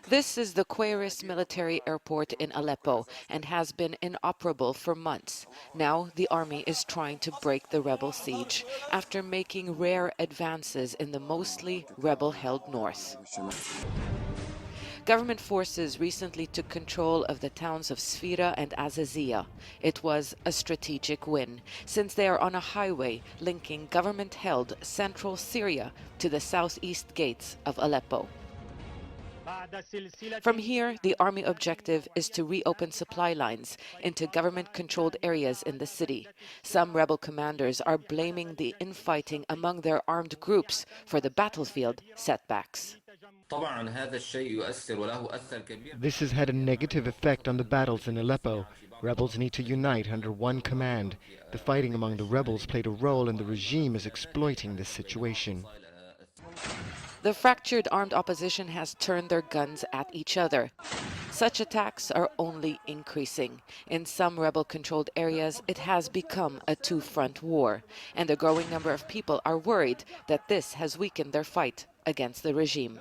This is the Khodr military airport in Aleppo and has been inoperable for months. Now the army is trying to break the rebel siege after making rare advances in the mostly rebel-held north. Government forces recently took control of the towns of Sfira and Azazia. It was a strategic win, since they are on a highway linking government-held central Syria to the southeast gates of Aleppo. From here, the army objective is to reopen supply lines into government-controlled areas in the city. Some rebel commanders are blaming the infighting among their armed groups for the battlefield setbacks. This has had a negative effect on the battles in Aleppo. Rebels need to unite under one command. The fighting among the rebels played a role, and the regime is exploiting this situation. The fractured armed opposition has turned their guns at each other. Such attacks are only increasing. In some rebel-controlled areas, it has become a two-front war, and a growing number of people are worried that this has weakened their fight against the regime.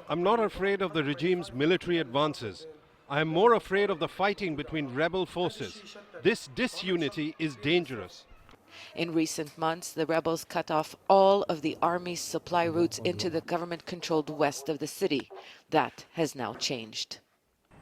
I'm not afraid of the regime's military advances. I am more afraid of the fighting between rebel forces. This disunity is dangerous. In recent months, the rebels cut off all of the army's supply routes into the government-controlled west of the city. That has now changed.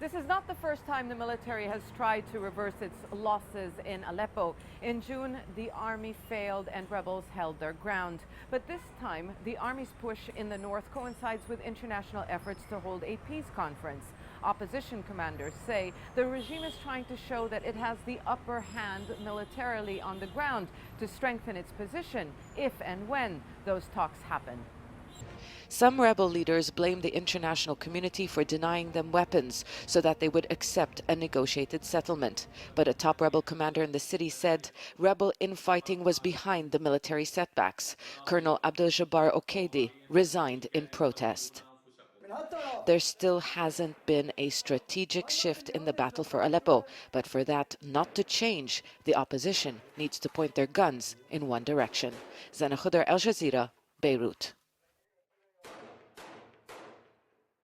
This is not the first time the military has tried to reverse its losses in Aleppo. In June, the army failed and rebels held their ground. But this time, the army's push in the north coincides with international efforts to hold a peace conference. Opposition commanders say the regime is trying to show that it has the upper hand militarily on the ground to strengthen its position if and when those talks happen. Some rebel leaders blame the international community for denying them weapons so that they would accept a negotiated settlement. But a top rebel commander in the city said rebel infighting was behind the military setbacks. Colonel Abdel-Jabbar Okeidi resigned in protest. There still hasn't been a strategic shift in the battle for Aleppo, but for that not to change, the opposition needs to point their guns in one direction. Zeina, Khodr, Jazeera, Beirut.